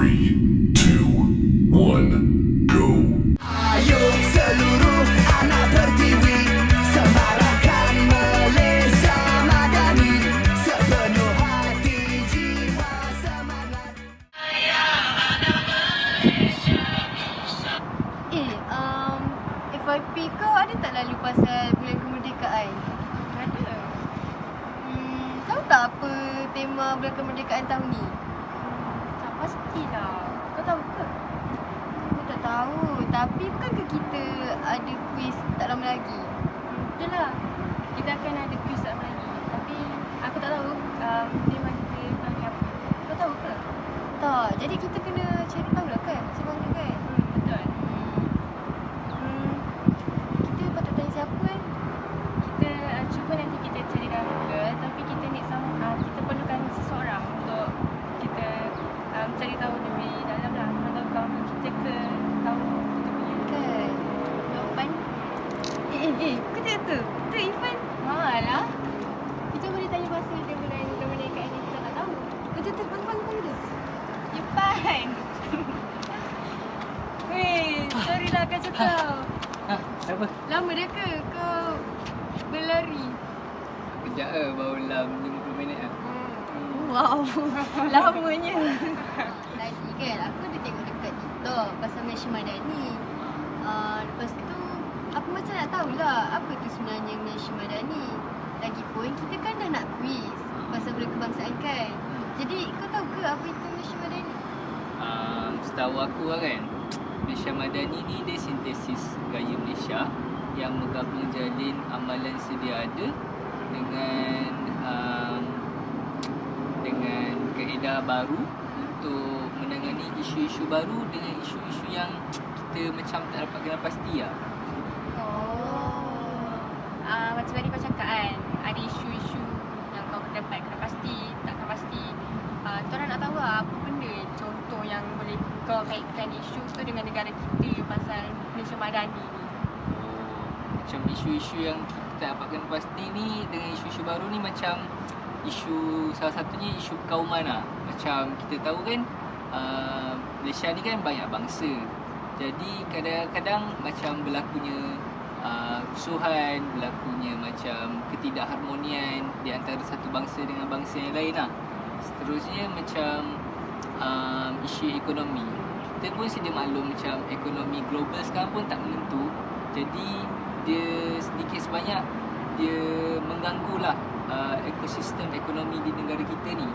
Three, two, one, go. Ayo seluruh anak pertiwi, semarakkan Malaysia Madani, sepenuh hati, jiwa, semangat. FYP kau ada tak lalu pasal bulan kemerdekaan? Ada. Tahu tak apa tema bulan kemerdekaan tahun ni? Tak pastilah. Kau tahu ke? Aku tak tahu, tapi bukankah kita ada kuis tak lama lagi? Betul lah. Kita akan ada quiz tak lagi. Tapi aku tak tahu tema kita tahun ni apa. Kau tahu ke? Tak, jadi kita kena cari tahu lah kan macam mana kan? Betul. Kita patut tanya siapa Kita cuba nanti kita cari dalam Google, tapi kita need kita perlukan seseorang untuk kita cari tahu lebih dalam lah. Mana tahu kawan kita ke tahu kita punya Kan? jawapan. Kau cakap tu? Tu Irfan? Malah. Kita boleh tanya pasal dia bulan kemerdekaan ni kita tak tahu. Kau cakap tu panggil tu? Jepan. Weh, sorry lah kau cakap. Apa? Lama dah ke kau berlari? Kejap baru dalam 50 minit lah. Wow, lamanya. Lagi kan, aku ada tengok dekat TikTok pasal Malaysia Madani. Lepas tu, aku macam nak tahulah apa tu sebenarnya Malaysia Madani. Lagipun, kita kan dah nak kuis pasal bulan kebangsaan kan. Jadi, kau tahu ke apa itu Malaysia Madani? Setahu aku lah kan, Malaysia Madani ni dia sintesis gaya Malaysia yang menggabung jalin amalan sedia ada dengan kaedah baru untuk menangani isu-isu baru dengan isu-isu yang kita macam tak dapat kena pasti lah. Macam tadi kau cakap kan, ada isu-isu yang kau dapat kena pasti, tak kena pasti. Korang nak tahu lah apa benda contoh yang boleh kau kaitkan isu tu dengan negara kita pasal Malaysia Madani ni. Macam isu-isu yang kita tak dapat kena pasti ni dengan isu-isu baru ni macam salah satunya isu perkauman lah. Macam kita tahu kan Malaysia ni kan banyak bangsa. Jadi kadang-kadang macam berlakunya kerusuhan, berlakunya macam ketidakharmonian di antara satu bangsa dengan bangsa yang lain lah. Seterusnya macam isu ekonomi. Kita pun sedia maklum macam ekonomi global sekarang pun tak menentu. Jadi dia sedikit sebanyak dia mengganggulah ekosistem ekonomi di negara kita ni.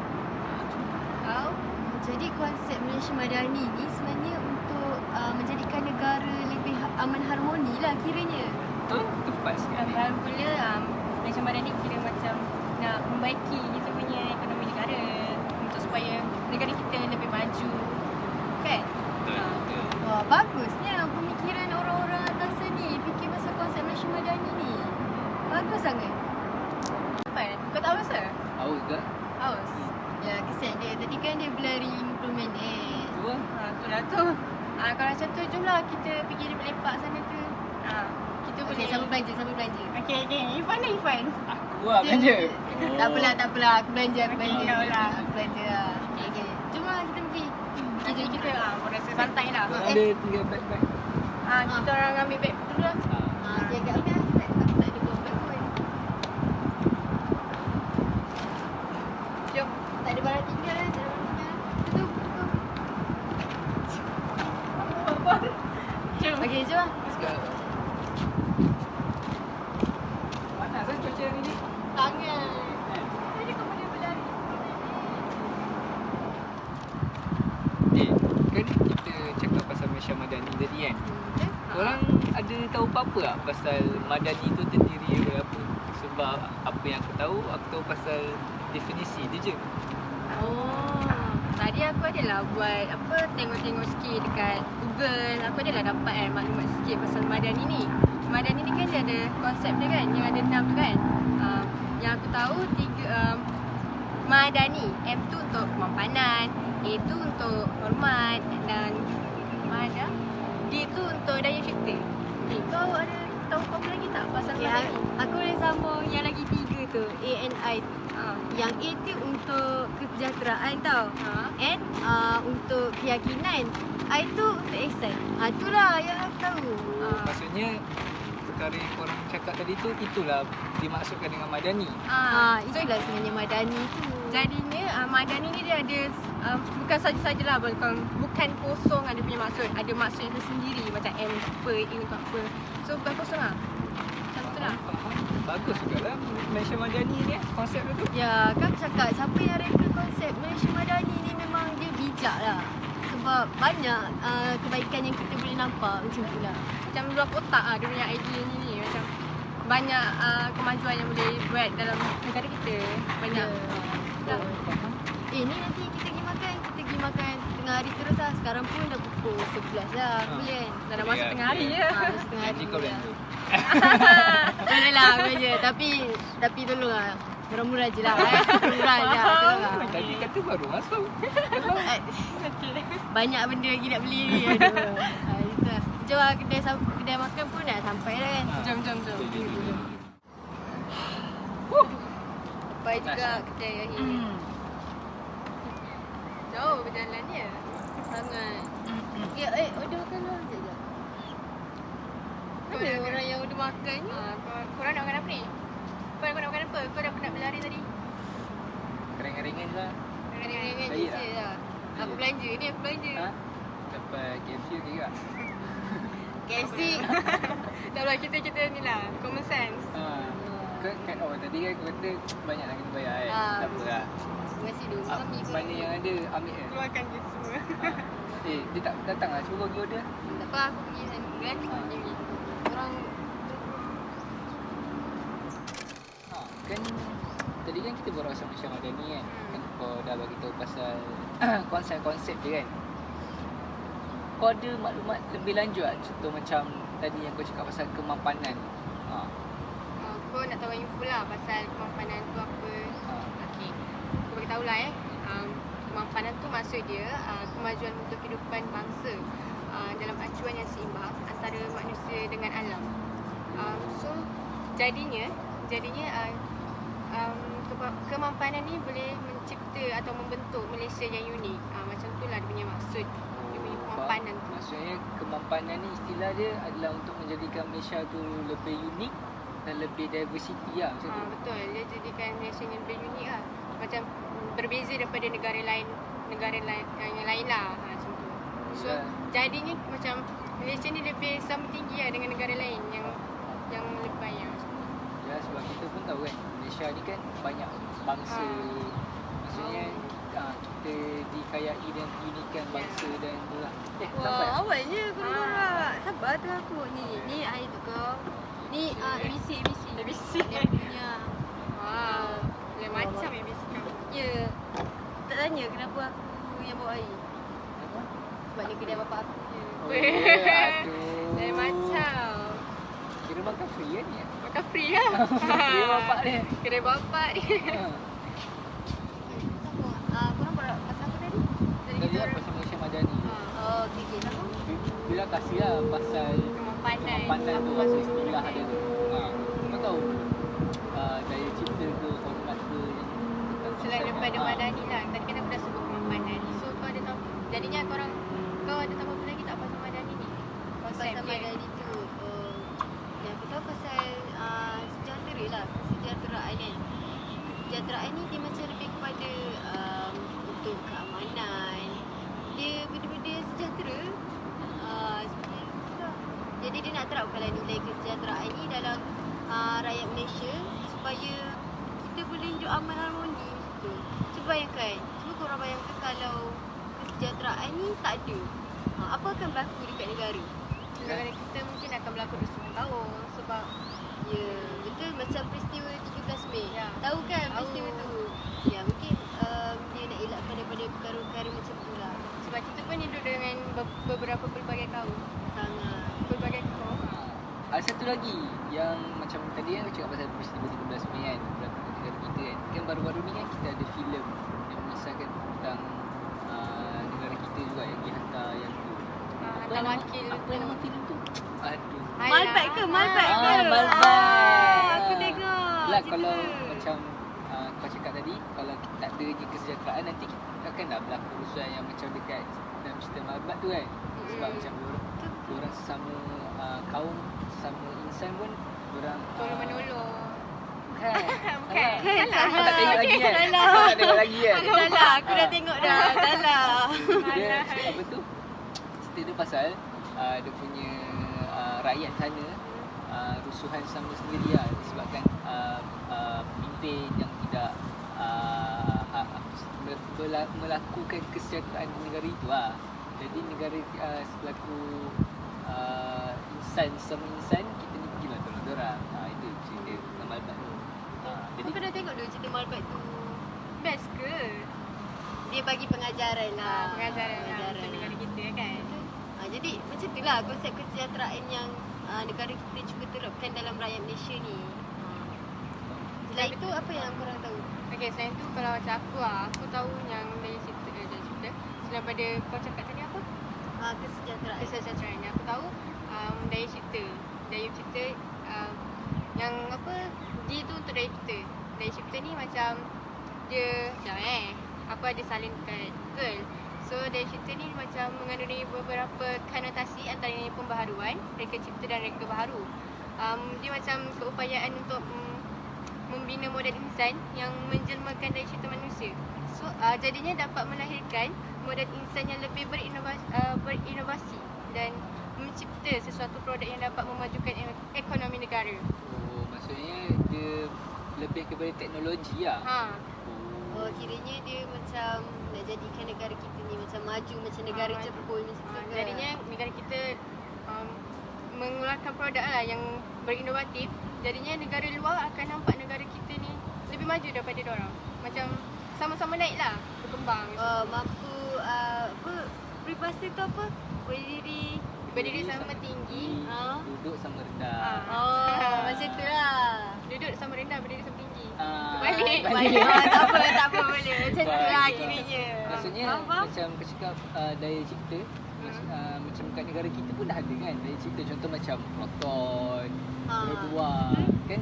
Jadi konsep Malaysia Madani ni sebenarnya untuk menjadikan negara lebih aman harmoni lah kiranya. Betul? Tepat sekali. Alhamdulillah Malaysia Madani kira macam nak membaiki kita punya ekonomi negara untuk supaya negara kita lebih maju. Kan? Betul. Wah, bagusnya pemikiran orang-orang atas ni fikir pasal konsep Malaysia Madani ni. Bagus sangat. Kau tak haus ke? Haus ke? Haus. Ya, kesian dia. Tadi kan dia berlari 50 minit. Tu lah. Tu lah tu. Kalau macam tu, jomlah kita pergi lepak sana tu. Kita boleh. Okey, sama belanja. Okey. Irfan lah Irfan. Aku lah belanja. Tak apalah. Aku belanja. Okey, kau lah. Aku belanja lah. Okey. Jom lah kita pergi. Jadi kita rasa santai lah. Ada tinggal bag-bag. Kita orang ambil beg dulu lah. Okey, agak ambil lah. Aku tak ada bawa beg pun. Jom. Tak ada barang tinggal lah. Tutup. Jom. Okey, jom lah. Let's go. Panas kan cuaca hari ni? Sangat. Jadi kau boleh berlari. Kan kita cakap pasal Malaysia Madani tadi kan? Korang ada tahu apa-apa tak pasal Madani tu terdiri dari apa? Sebab apa yang aku tahu pasal definisi dia je. Tadi aku adalah buat tengok-tengok sikit dekat Google. Aku adalah dapat maklumat sikit pasal Madani ni. Madani ni kan dia ada konsep dia kan, yang ada 6 tu kan. Yang aku tahu Madani, M tu untuk kemampanan, A tu untuk hormat dan D tu untuk daya cipta. Kau ada tahu apa lagi tak pasal Ya, Madani? aku boleh sambung yang lagi 3 tu, A and I tu. Ha. Yang A tu untuk kesejahteraan tau. Ha. And untuk keyakinan. I tu untuk ihsan. Itulah yang aku tahu. Maksudnya perkara yang korang cakap tadi tu, itulah dimaksudkan dengan Madani. Itulah sebenarnya Madani tu. Jadinya Madani ni dia ada bukan saja-sajalah bukan kosong ada punya maksud. Ada maksud yang tersendiri macam M untuk apa, A untuk apa. So bukan kosong lah. Macam tu lah. Faham. Bagus juga lah Malaysia Madani ni konsep dia tu. Ya, kan aku cakap siapa yang reka konsep Malaysia Madani ni memang dia bijak lah. Sebab banyak kebaikan yang kita boleh nampak macam tu lah. Macam luar kotak lah dia punya idea ni. Macam banyak kemajuan yang boleh buat dalam negara kita. Banyak. Ya. Ni nanti kita pergi makan tengah hari terus lah. Sekarang pun dah pukul 11 lah. Boleh kan? Dah masuk tengah hari je. Tengah hari Janji kau je. belanja. Boleh lah, boleh je. Tapi tolong lah. Murah-murah je lah. Murah je lah. Tolong lah. Tadi kata baru masuk. Banyak benda lagi nak beli ni. Aduh. Itu lah. Jom lah kedai makan pun dah sampai dah kan. Jom. Sampai juga kedai akhir. Jauh berjalan dia. Sangat. Ya, order makan lah. Sekejap. Mana orang yang order makan ni? Korang nak makan apa ni? Kau nak makan apa? Kau dah penat berlari tadi? Ringan-ringan lah. Ringan-ringan Baik je tak? lah. Aku belanja ni, aku belanja. Ha? Dapat KFC ke tak? KFC. Tak lah, kita ni lah. Common sense. Kan tadi kan aku kata banyak nak kena bayar kan. Ah. Tak apa lah. Terima kasih dulu. Mami pun. Mana yang ada ambil kan. Keluarkan je semua. Dia tak datang lah suruh pergi order. Tak apa, aku pergi sana kan. Dia pergi. Orang Kan tadi kan kita borak pasal Malaysia Madani kan. Kan kau dah bagi tahu pasal konsep-konsep dia kan. Kau ada maklumat lebih lanjut tak? Contoh macam tadi yang kau cakap pasal kemampanan. Kau nak tahu info lah pasal kemampanan tu apa. Okey. Aku bagi tahu lah kemampanan tu maksud dia kemajuan untuk kehidupan bangsa dalam acuan yang seimbang antara manusia dengan alam. So jadinya kemampanan ni boleh mencipta atau membentuk Malaysia yang unik. Macam tu lah dia punya maksud. Dia punya kemampanan tu. Maksudnya kemampanan ni istilah dia adalah untuk menjadikan Malaysia tu lebih unik dan lebih diversity lah macam tu. Betul. Dia jadikan Malaysia yang lebih unik lah. Macam berbeza daripada negara lain yang lain lah. Macam tu. So jadinya macam Malaysia ni lebih sama tinggi lah dengan negara lain yang lebih banyak. Ya, sebab kita pun tahu kan Malaysia ni kan banyak bangsa. Maksudnya kita dikayai dengan keunikan bangsa dan itulah. Sampai. wah, awalnya keluar. Sabar tu aku. Ni air tu kau. Ni ABC. Dia punya. Lain macam ABC kau. Ya. Tak tanya kenapa aku yang bawa air. Sebab ni kedai bapak aku je. Aduh. Lain macam. Kira makan free kan ni? Makan free lah. Free bapak dia. Kedai bapak ni. Korang borak pasal apa tadi? Tadi lah pasal Malaysia Madani. Oh, okey. Siapa? Bila kasih lah pasal kemampanan tu, pasal istilah dia tu. Kau tahu daya cipta ke, hormat ke Selain daripada Madani lah. Tadi kan aku dah sebut kemampanan. So kau ada tahu. Jadinya kau ada tahu apa lagi tak pasal Madani ni? Konsep Pasal dia. Madani tu. Yang aku tahu pasal sejahtera lah. Kesejahteraan kan. Kesejahteraan ni dia macam lebih kepada untuk keamanan. Dia benda-benda sejahtera. Seperti itu lah. Jadi dia nak terapkanlah nilai kesejahteraan ni dalam rakyat Malaysia supaya kita boleh hidup aman harmoni macam tu. Cuba bayangkan. Cuba korang bayangkan kalau kesejahteraan ni tak ada. Apa akan berlaku dekat negara? Negara kita mungkin akan berlaku 2 tahun sebab Ya, betul macam peristiwa 17 Mei. Ya. Tahu kan Tahu. peristiwa tu? Ya, mungkin dia nak elakkan daripada perkara-perkara macam tu lah. sebab kita pun hidup dengan beberapa pelbagai kaum. Sangat. Pelbagai kaum. Ada satu lagi yang macam tadi kan aku cakap pasal peristiwa 17 Mei kan, berlaku di negara kita kan. Kan baru-baru ni kan kita ada filem yang mengisahkan tentang negara kita juga yang dihantar yang tu. Apa? Dalam wakil Apa nama filem tu? Aduh. Malbat ke? Malbat ke? Malbat. Aku tengok. Lah cerita kalau tu. macam kau cakap tadi, kalau tak ada je kesejahteraan, nanti akan dah berlaku kerusuhan yang macam dekat dalam cerita Malbat tu kan. Sebab macam orang sesama kaum, sesama insan pun orang Tolong menolong. Bukan. Bukan. Salah. Kau tak tengok lagi kan? Salah. Kau tak tengok lagi kan? Salah, aku dah tengok dah. Salah. Dia apa tu? Cerita tu pasal dia punya rakyat sana rusuhan sama sendiri lah disebabkan pemimpin yang tidak melakukan kesejahteraan di negara itu lah. Jadi negara selaku insan sama insan, kita ni pergilah tolong diorang. Itu cerita tentang Malbat tu. Jadi Aku dah tengok dulu cerita Malbat tu. Best ke? Dia bagi pengajaran lah. Pengajaran untuk negara kita kan. Jadi macam tu lah konsep kesejahteraan yang negara kita cuba terapkan dalam rakyat Malaysia ni. Selain itu apa yang korang tahu? Okay, selain tu kalau macam aku tahu yang dari cerita selain pada kau cakap tadi apa? Kesejahteraan. Kesejahteraan. Aku tahu dari cerita yang apa dia tu untuk dari kita. Dari cerita ni macam dia aku ada salin kat Google. So dari cerita ni macam mengandungi beberapa konotasi antaranya pembaharuan, reka cipta dan reka baharu. Dia macam keupayaan untuk membina model insan yang menjelmakan dari cipta manusia. So jadinya dapat melahirkan model insan yang lebih berinovasi dan mencipta sesuatu produk yang dapat memajukan ekonomi negara. maksudnya dia lebih kepada teknologi lah. Oh, kiranya dia macam nak jadikan negara kita ni macam maju macam negara Jepun macam tu ke? Jadinya negara kita mengeluarkan produk lah yang berinovatif. Jadinya negara luar akan nampak negara kita ni lebih maju daripada diorang. Macam sama-sama naik lah, berkembang. Mampu peribahasa tu apa? Berdiri sama tinggi. Duduk sama rendah. Macam tu lah. Duduk sama rendah, berdiri sama tinggi. Balik. Tak apa boleh. Macam tu lah kiranya. Maksudnya Faham? macam kau cakap daya cipta, macam kat negara kita pun dah ada kan daya cipta. Contoh macam proton, Roduar kan,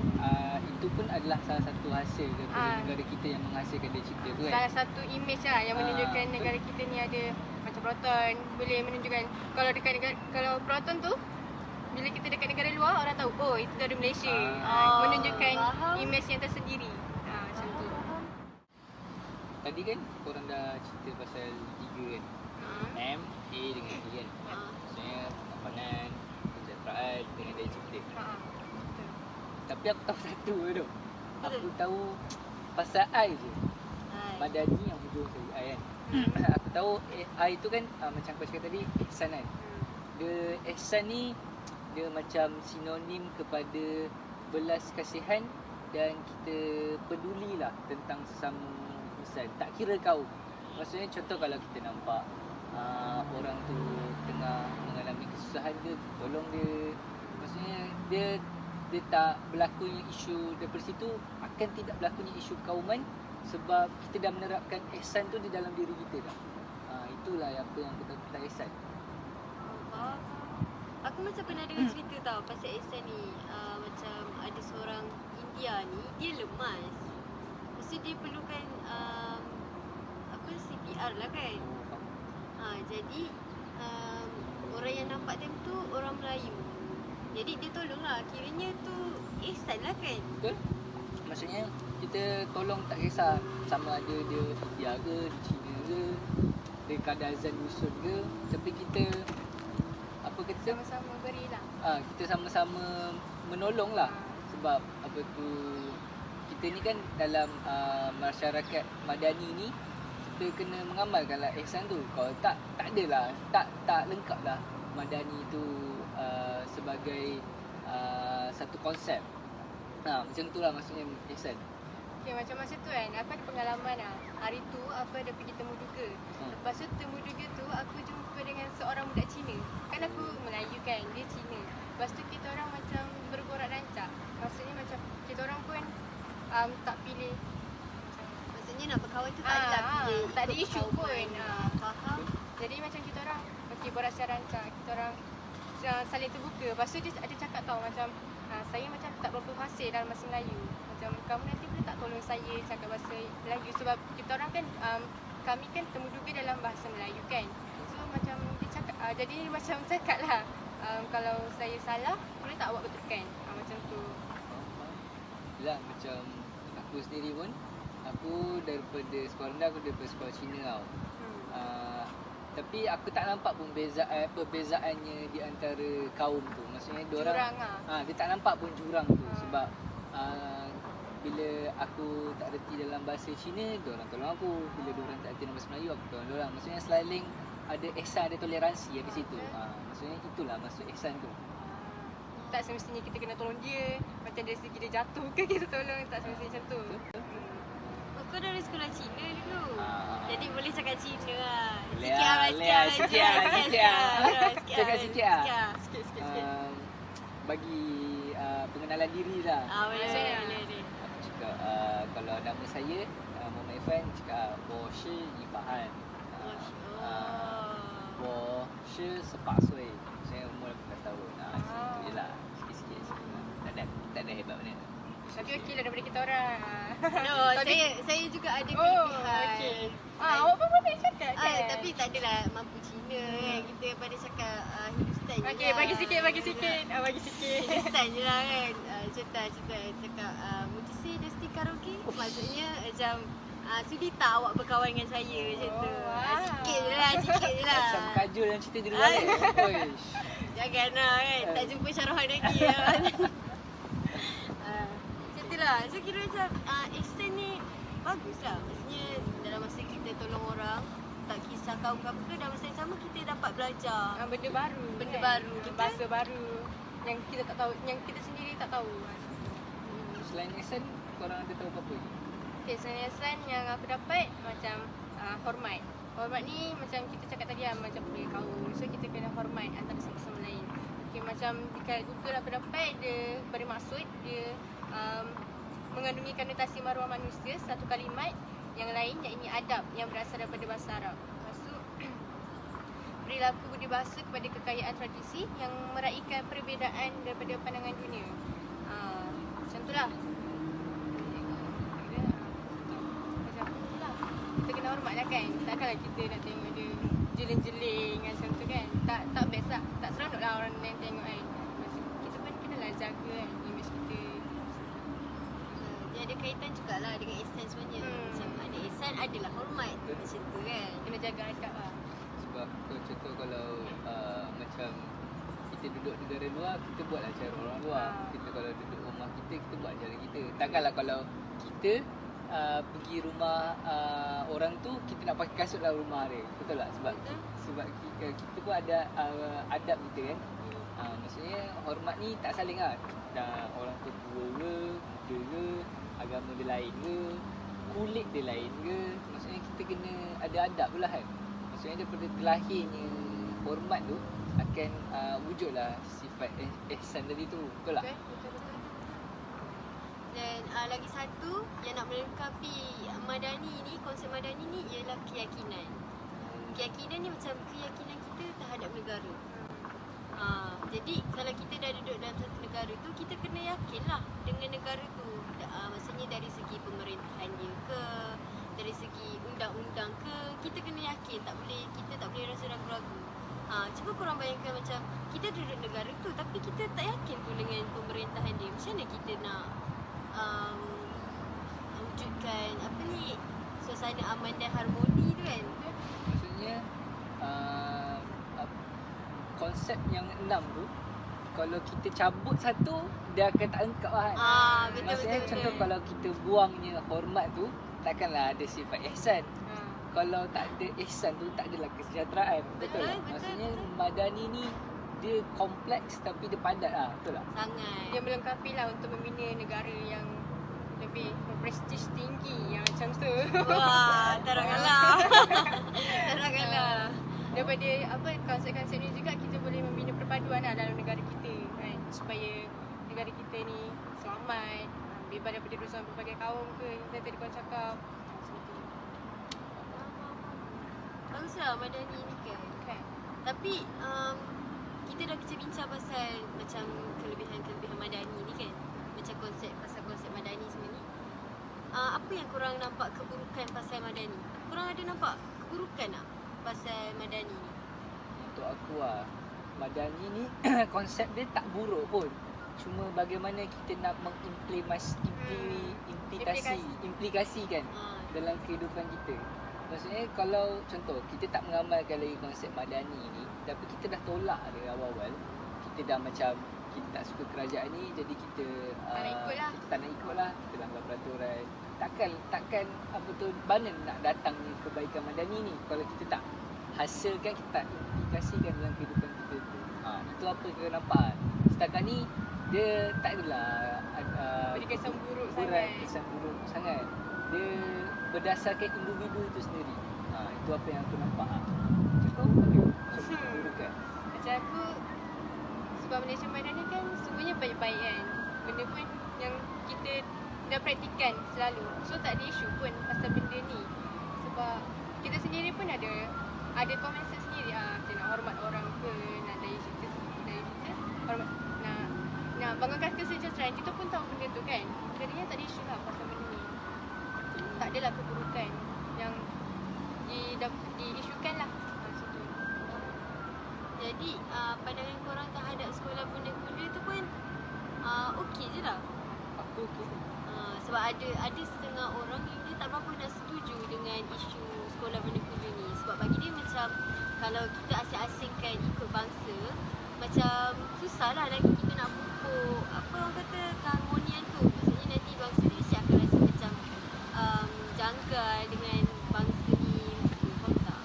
itu pun adalah salah satu hasil daripada negara kita yang menghasilkan daya cipta tu kan. Salah satu image lah yang menunjukkan negara kita ni ada macam proton. Boleh menunjukkan kalau dekat negara, kalau proton tu bila kita dekat negara luar orang tahu oh itu dari Malaysia. Menunjukkan faham. image yang tersendiri. Macam tu. Tadi kan korang dah cerita pasal tiga kan, M, A dengan E kan. Maksudnya kemapanan, kesejahteraan dengan daya cipta. Tapi aku tahu satu tu. Aku tahu pasal I je. Madani yang hujung sekali I kan. Aku tahu I tu kan macam kau cakap tadi, ihsan kan. Dia ihsan ni dia macam sinonim kepada belas kasihan dan kita pedulilah tentang sesama insan. Tak kira kau. Maksudnya contoh kalau kita nampak orang tu tengah mengalami kesusahan ke, tolong dia. Maksudnya dia tak berlakunya isu daripada situ, akan tidak berlakunya isu kauman sebab kita dah menerapkan ihsan tu di dalam diri kita dah. Itulah apa yang kita kata ihsan. Aku macam pernah dengar cerita tau pasal ihsan ni. Macam ada seorang India ni, dia lemas. Lepas tu dia perlukan CPR lah kan. Jadi orang yang nampak time tu orang Melayu. Jadi dia tolong lah. Kiranya tu ihsan lah kan. Betul? Maksudnya kita tolong tak kisah sama ada dia India ke, di China ke, dia Kadazan Dusun ke, tapi kita apa kata Sama-sama berilah. kita sama-sama menolong lah. Sebab apa tu, kita ni kan dalam masyarakat madani ni kita kena mengamalkan lah ihsan tu. Kalau tak adalah, tak lengkap lah madani tu sebagai satu konsep. Macam tu lah maksudnya ihsan. Okay, macam masa tu kan, aku ada pengalaman lah. Hari tu aku ada pergi temu duga. Lepas tu temu duga tu aku jumpa dengan seorang budak Cina. Kan aku Melayu kan, dia Cina. Lepas tu kita orang macam berborak rancak. Maksudnya macam kita orang pun tak pilih. Maksudnya nak berkawan tu tak adalah pilih. tak ada ikut isu kauman. pun. Faham? Jadi macam kita orang okay, borak secara rancak. Kita orang saling terbuka. Lepas tu dia ada cakap tau macam saya macam tak berapa fasih dalam bahasa Melayu. Macam kamu nanti boleh tak tolong saya cakap bahasa Melayu sebab kita orang kan kami kan temuduga dalam bahasa Melayu kan. So macam dia cakap jadi dia macam cakap lah kalau saya salah boleh tak awak betulkan. Macam tu. Yelah macam aku sendiri pun, aku daripada sekolah rendah, aku daripada sekolah Cina tau. Tapi aku tak nampak pun perbezaannya di antara kaum tu. Maksudnya diorang dia tak nampak pun jurang tu sebab bila aku tak reti dalam bahasa Cina, diorang tolong aku. Bila diorang tak reti dalam bahasa Melayu, aku tolong diorang. Maksudnya selaling ada ihsan, ada toleransi di situ. Maksudnya itulah maksud ihsan tu. Tak semestinya kita kena tolong dia. Macam dari segi dia jatuh ke kita tolong. Tak semestinya macam tu. Kau dari sekolah Cina dulu. Jadi boleh cakap Cina lah. Cakap sikit lah. Sikit. Bagi pengenalan diri lah. Boleh. Aku cakap kalau nama saya Muhammad Irfan, cakap Bo Shi Ifan. Bo Shi Sepak Sui. Saya umur 18 tahun. Macam tu je lah. Sikit-sikit. Tak ada hebat mana. Tapi okey lah daripada kita orang. No, saya juga ada kelebihan. Okey. Awak pun boleh cakap kan? Tapi tak adalah mampu Cina kan. Kita pada cakap Hindustan je Okey, lah. bagi sikit. Bagi sikit. Hindustan je lah kan. Cerita cakap Mujisi Desti Karaoke. Maksudnya macam sudi tak awak berkawan dengan saya macam tu. Sikit je lah. Macam Kajol yang cerita dulu kan. Jangan lah kan. Tak jumpa Syarohan lagi lah. Macam tu lah. So kira macam extend ni bagus lah. Maksudnya dalam masa kita tolong orang, tak kisah kaum ke apa ke, dalam masa yang sama kita dapat belajar Benda baru. Bahasa baru yang kita tak tahu, yang kita sendiri tak tahu. Selain ihsan, korang ada tahu apa-apa lagi? Okay, selain ihsan yang aku dapat macam hormat. Hormat ni macam kita cakap tadi lah, macam punya kaum. So kita kena hormat antara satu sama lain. Okay, macam dekat Google aku dapat dia bermaksud dia mengandungi konotasi maruah manusia, satu kalimat yang lain iaitu adab yang berasal daripada bahasa Arab. Lepas tu perilaku budi bahasa kepada kekayaan tradisi yang meraihkan perbezaan daripada pandangan dunia. Macam tu lah. Macam tu lah. Kita kena hormat lah kan. Takkanlah kita nak tengok dia jeling-jeling macam tu kan. Tak best lah. Tak seronok lah orang lain tengok kan. Macam kita pun kenalah jaga kan image kita. Dia ada kaitan jugalah dengan ihsan sebenarnya. Macam ada ihsan, adalah hormat. Macam tu kan. Kena jaga adab lah. Sebab contoh kalau macam kita duduk negara luar, kita buatlah cara orang luar. Kita kalau duduk rumah kita buat cara kita. Takkanlah kalau kita pergi rumah orang tu, kita nak pakai kasut dalam rumah dia. Betul tak? Sebab kita pun ada adab kita kan. Maksudnya hormat ni tak saling lah. Dah orang tu tua ke, muda ke, agama dia lain ke, kulit dia lain ke. Maksudnya kita kena ada adab pula kan. Maksudnya daripada terlahirnya hormat tu akan wujudlah sifat ihsan tadi tu. Betul tak? Betul. Dan lagi satu yang nak melengkapi Madani ni, konsep Madani ni ialah keyakinan. Keyakinan ni macam keyakinan kita terhadap negara. Jadi kalau kita dah duduk dalam satu negara tu, kita kena yakinlah dengan negara tu. Maksudnya dari segi pemerintahan dia ke, dari segi undang-undang ke, kita kena yakin. Kita tak boleh rasa ragu-ragu. Cuba korang bayangkan macam kita duduk negara tu tapi kita tak yakin pun dengan pemerintahan dia. Macam mana kita nak wujudkan suasana aman dan harmoni tu kan? Maksudnya konsep yang 6 tu, kalau kita cabut satu, dia akan tak lengkap lah kan. Betul. Maksudnya contoh kalau kita buangnya hormat tu, takkanlah ada sifat ihsan. Kalau tak ada ihsan tu, tak adalah kesejahteraan. Betul tak? Maksudnya Madani ni dia kompleks tapi dia padat lah. Betul tak? Sangat. Dia melengkapi lah untuk membina negara yang lebih berprestij tinggi yang macam tu. Wah, tak nak kalah. Daripada konsep-konsep ni juga kita boleh membina perpaduan lah dalam negara kita kan, supaya negara kita ni selamat, bebas daripada dosa berbagai kaum ke yang tadi kau cakap. Baguslah Madani ni kan. Tapi kita dah bincang pasal macam kelebihan-kelebihan Madani ni kan. Macam konsep Madani semua ni. Apa yang korang nampak keburukan pasal Madani? Korang ada nampak keburukan tak pasal Madani ni? Untuk aku Madani ni konsep dia tak buruk pun. Cuma bagaimana kita nak implikasikan dalam kehidupan kita. Maksudnya kalau contoh kita tak mengamalkan lagi konsep Madani ni, tapi kita dah tolak dia awal-awal. Kita dah macam kita tak suka kerajaan ni, jadi kita kita tak nak ikut lah, kita langgar peraturan. Takkan apa tu, mana nak datangnya kebaikan Madani ni kalau kita tak hasilkan, kita tak implikasikan dalam kehidupan kita tu. Itu apa kita nampak. Setakat ni dia tak adalah Beri kesan buruk sangat. Dia berdasarkan individu itu sendiri. Itu apa yang aku nampak. Macam kau keburukan. Macam aku, sebab Malaysia Madani kan semuanya baik-baik kan. Benda pun yang kita dah praktikan selalu. So tak ada isu pun pasal benda ni. Sebab kita sendiri pun ada common sense sendiri. Kita nak hormat orang ke, nak dari cerita hormat, nak bangunkan kesejahteraan. Kita pun tahu benda tu kan. Jadinya tak ada isu lah pasal benda ni. Tak adalah keburukan yang diisukan lah. Macam tu. Jadi pandangan korang terhadap sekolah bunda-bunda tu pun okey je lah. Aku okey. Sebab ada setengah orang yang dia tak berapa dah setuju dengan isu sekolah bunda-bunda ni. Sebab bagi dia macam kalau kita asing-asingkan ikut bangsa, macam susah lah lagi kita nak pupuk apa orang kata keharmonian tu. Maksudnya nanti bangsa ni mesti akan rasa macam janggal dengan bangsa ni. Faham tak?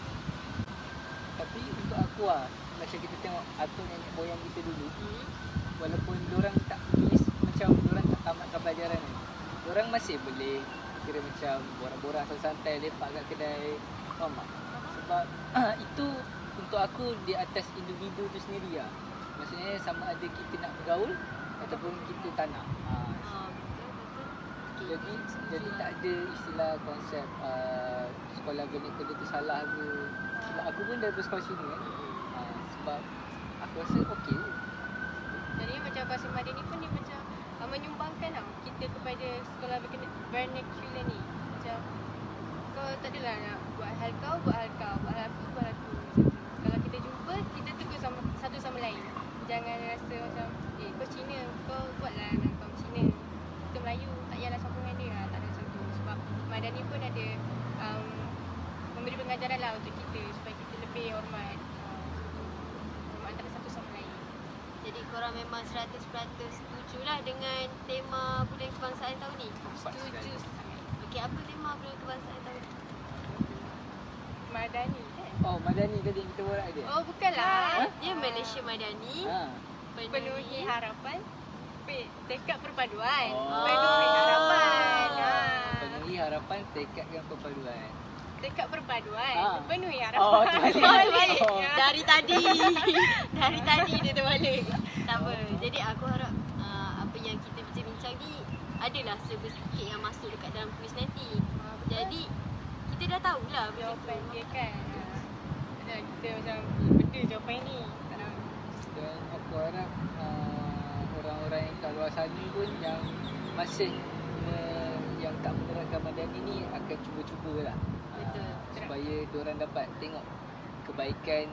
Tapi untuk aku macam kita tengok atuk nenek moyang kita dulu, walaupun diorang tak tulis, macam diorang tak tamatkan pelajaran kan, diorang masih boleh kira macam borak-borak santai-santai, lepak kat kedai. Faham tak? Sebab itu untuk aku di atas individu tu sendiri lah. Maksudnya sama ada kita nak bergaul ataupun kita tak nak. Jadi tak ada istilah konsep sekolah benda-benda tu salah ke. Sebab aku pun dari sekolah sini kan. Sebab aku rasa okey je. Jadi macam bahasa Madani pun dia macam menyumbangkan tau kita kepada sekolah vernacular ni. Macam kau tak adalah nak buat hal kau, buat hal kau, buat hal aku, buat hal aku. Macam tu. Kalau kita jumpa, kita tegur satu sama lain. Jangan rasa macam kau Cina, kau buatlah dengan kau Cina. Kita Melayu, tak payahlah sambung dengan dia. Tak ada macam tu. Sebab Madani pun ada memberi pengajaran lah untuk kita supaya kita lebih hormat antara satu sama lain. Jadi korang memang 100% setuju lah dengan tema Bulan Kebangsaan tahun ni? Setuju sangat. Okey, apa tema Bulan Kebangsaan tahun ni? Madani kan? Oh, Madani tadi kita borak dia. Oh, bukanlah. Dia Malaysia Madani. Penuhi harapan, tekad perpaduan. Oh. Penuhi harapan. Penuhi harapan, tekadkan perpaduan. Tekad perpaduan, penuhi Oh, harapan. terbalik. Oh. Dari tadi dia terbalik. Tak apa. Jadi aku harap apa yang kita bincang-bincang ni adalah sedikit yang masuk dekat dalam kuis nanti. Jadi kita dah tahulah Jawapan dia kan. Kita macam benda jawapan ni. Dan aku harap orang-orang yang kat luar sana pun yang masih yang tak menerapkan Madani ni akan cuba-cuba lah. Betul. Supaya diorang dapat tengok kebaikan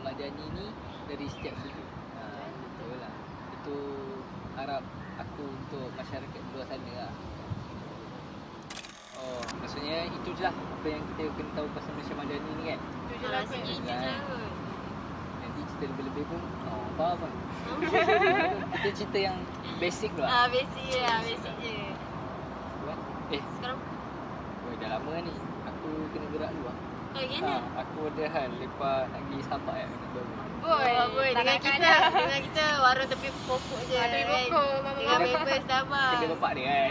Madani ni dari setiap sudut. Betul lah. Itu harap aku untuk masyarakat di luar sana lah. Oh, maksudnya itu je lah apa yang kita kena tahu pasal Malaysia Madani ni kan. Itu je lah Rasanya itu je lah. Nanti cerita lebih-lebih pun faham kan. Kita cerita yang basic dulu lah. Basic je lah, basic je. Sekarang Dah lama ni aku kena gerak dulu lah. gini. Aku ada hal lepas nak pergi Starbucks kan. Boy, dengan kita warung tepi pokok je. Tepi pokok, mama. Dengan members Starbucks. Kena bapak dia kan.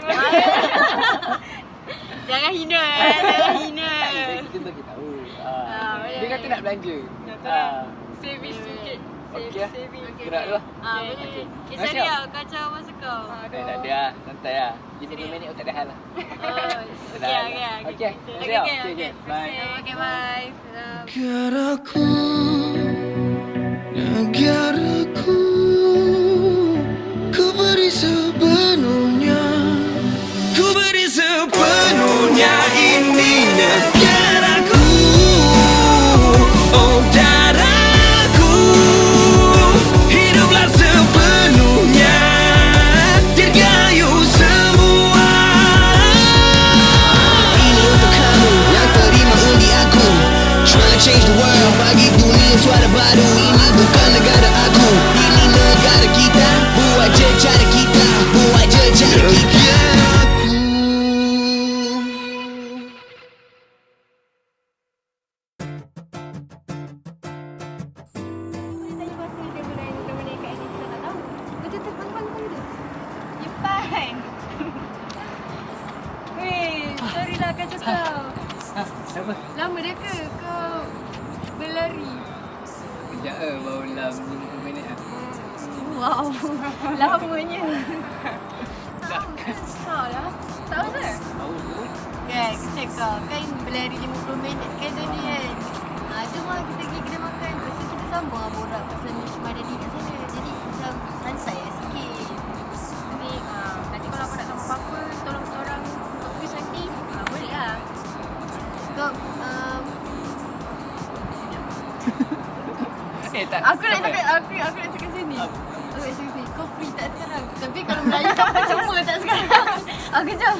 Jangan hina. Jangan hina. Kita bagi tahu. Dia boleh. kata nak belanja. Saving sikit. Okey lah. Saving. Gerak dulu lah. Boleh. Okey. Sorry lah, kacau masa kau. Tak ada lah. Santai lah. 5 minit tak ada hal lah. Okay. Okay. Bye. Okay, bye. Biar aku suara baru. Ini bukan negara aku, ini negara kita. Buat je cara kita, buat je cara kita. Tanya pasal dia benda-benda kat ni kita tak tahu. Betul panggil tu. Yepan. Weh, sorry lah kacau kau. Apa? Lama dah ke kau berlari? Sekejap baru dalam 50 minit lah. Wow, lamanya. Dah kan? Kau lah. Tahu tak? Tahu tu. Kan, kata kau kan berlari 50 minit kan tadi kan. Jom lah kita pergi kedai makan. Lepas tu kita sambung lah borak pasal Miss Madani kat sana. Jadi macam santai lah sikit. Ni, nanti kalau kau nak tahu apa-apa, tolong orang quiz nanti. Boleh lah. Kau, Tak. aku nak cakap sini. Apa? Aku nak cakap sini. Kau free tak sekarang? Tapi kalau Melayu kau percuma tak sekarang? Aku jom.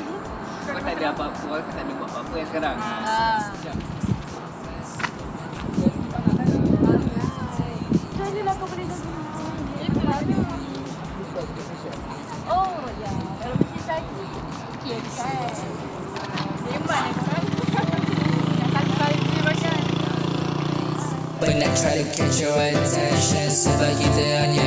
Kau tak ada apa-apa, kau tak ada buat apa-apa yang sekarang. Sekejap. Jadilah kau boleh jaga. Oh, ya. Kalau pergi lagi, okey kan? Memang kan? Yang satu kali dia makan. But I try to catch your attention sebab kita hanya